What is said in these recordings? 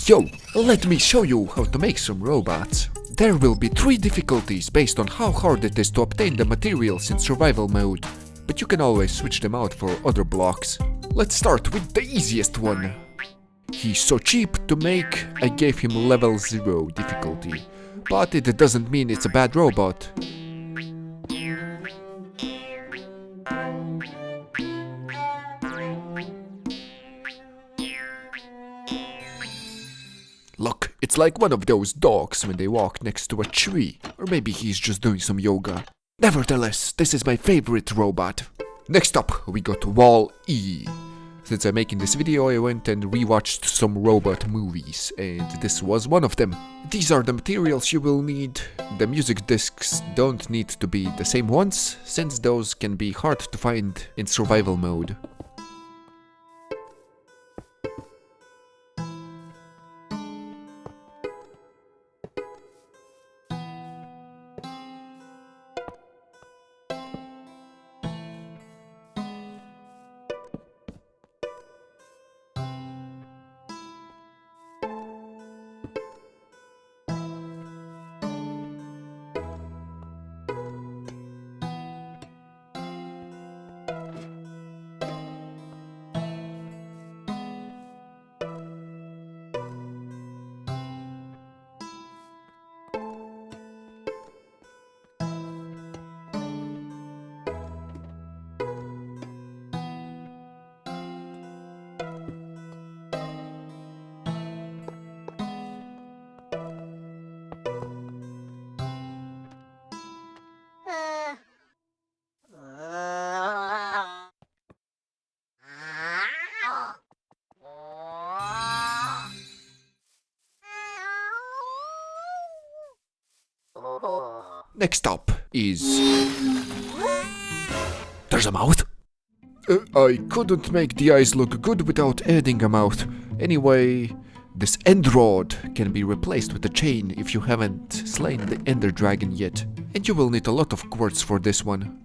Yo, let me show you how to make some robots. There will be 3 difficulties based on how hard it is to obtain the materials in survival mode, but you can always switch them out for other blocks. Let's start with the easiest one. He's so cheap to make, I gave him level 0 difficulty, but it doesn't mean it's a bad robot. Look, it's like one of those dogs when they walk next to a tree, or maybe he's just doing some yoga. Nevertheless, this is my favorite robot. Next up, we got Wall-E. Since I'm making this video, I went and rewatched some robot movies, and this was one of them. These are the materials you will need. The music discs don't need to be the same ones, since those can be hard to find in survival mode. Next up is... There's a mouth? I couldn't make the eyes look good without adding a mouth. Anyway, this end rod can be replaced with a chain if you haven't slain the Ender Dragon yet. And you will need a lot of quartz for this one.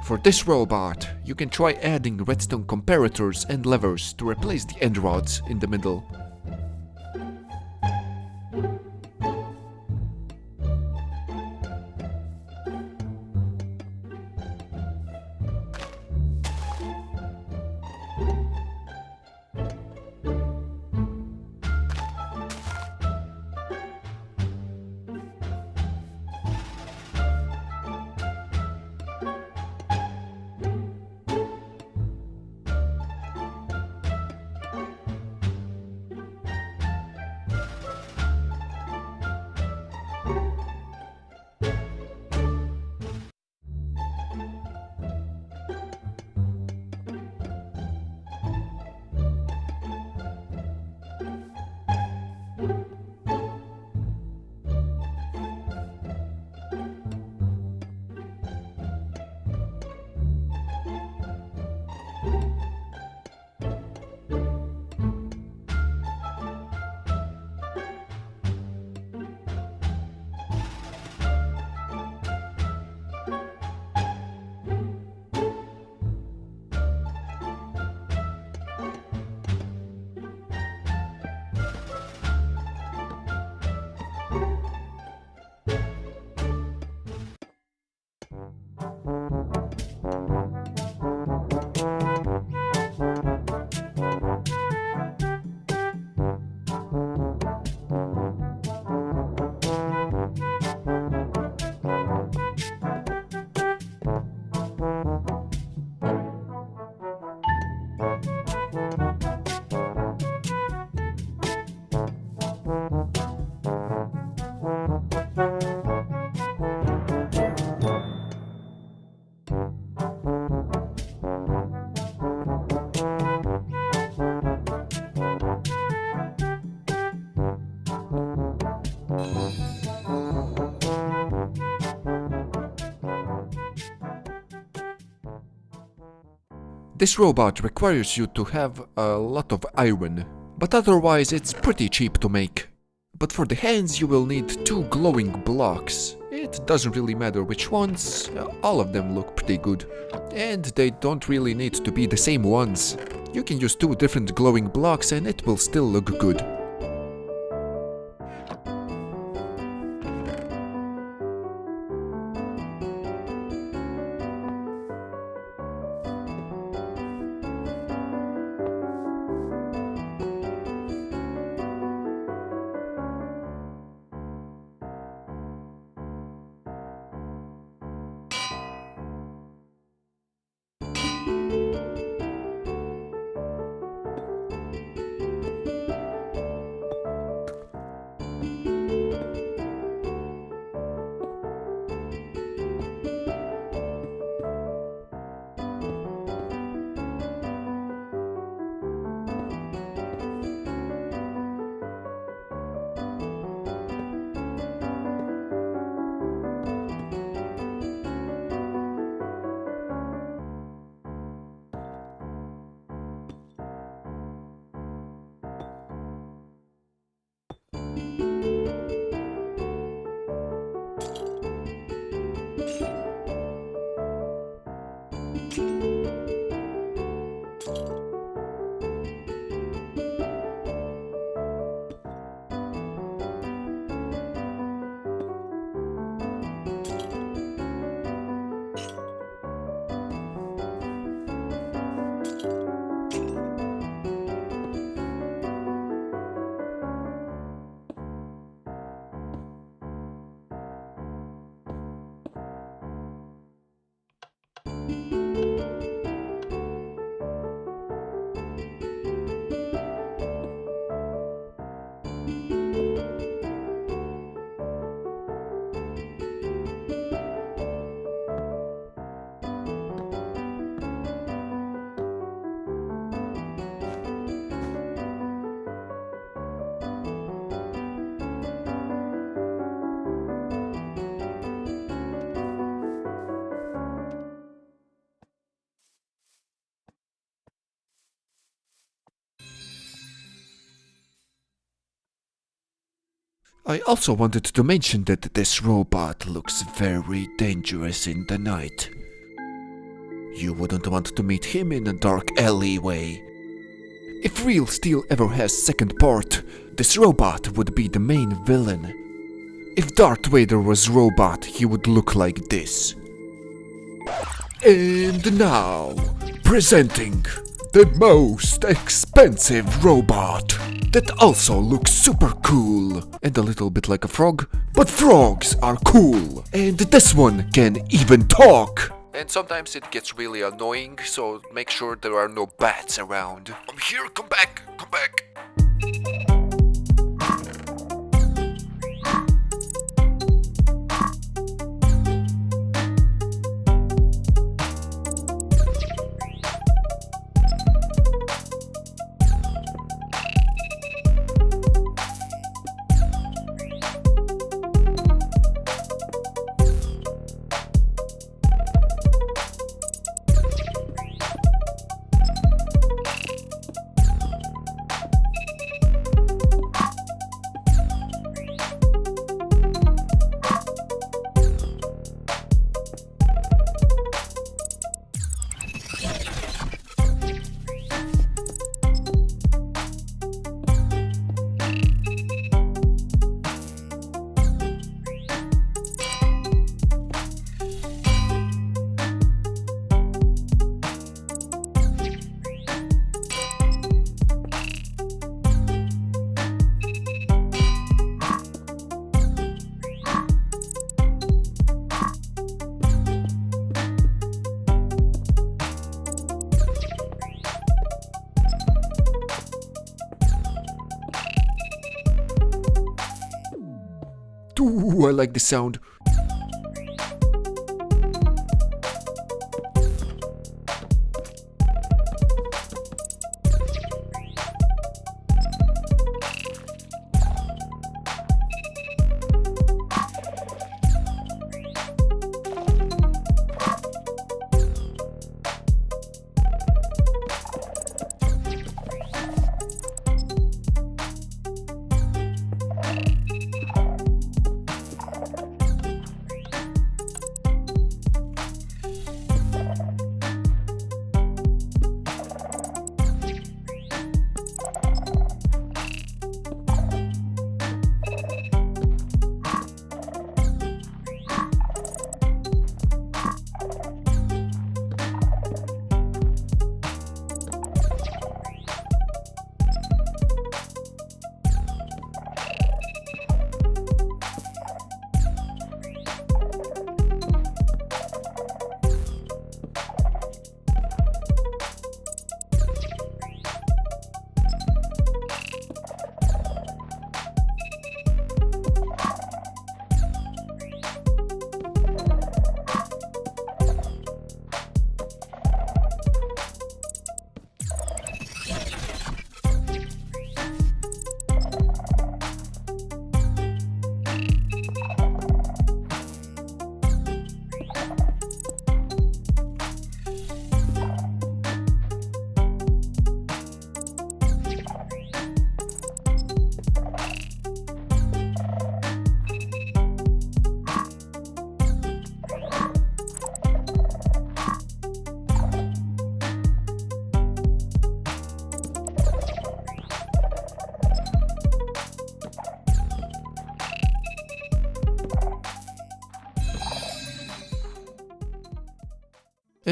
For this robot, you can try adding redstone comparators and levers to replace the end rods in the middle. This robot requires you to have a lot of iron, but otherwise it's pretty cheap to make. But for the hands you will need 2 glowing blocks. It doesn't really matter which ones, all of them look pretty good. And they don't really need to be the same ones. You can use 2 different glowing blocks and it will still look good. I also wanted to mention that this robot looks very dangerous in the night. You wouldn't want to meet him in a dark alleyway. If Real Steel ever has second part, this robot would be the main villain. If Darth Vader was robot, he would look like this. And now, presenting the most expensive robot that also looks super cool and a little bit like a frog, but frogs are cool. And this one can even talk. And sometimes it gets really annoying, so make sure there are no bats around. I'm here, come back, come back. Ooh, I like the sound.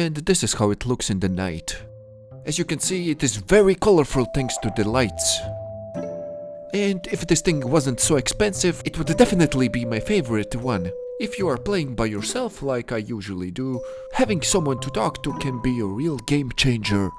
And this is how it looks in the night. As you can see, it is very colorful thanks to the lights. And if this thing wasn't so expensive, it would definitely be my favorite one. If you are playing by yourself like I usually do, having someone to talk to can be a real game changer.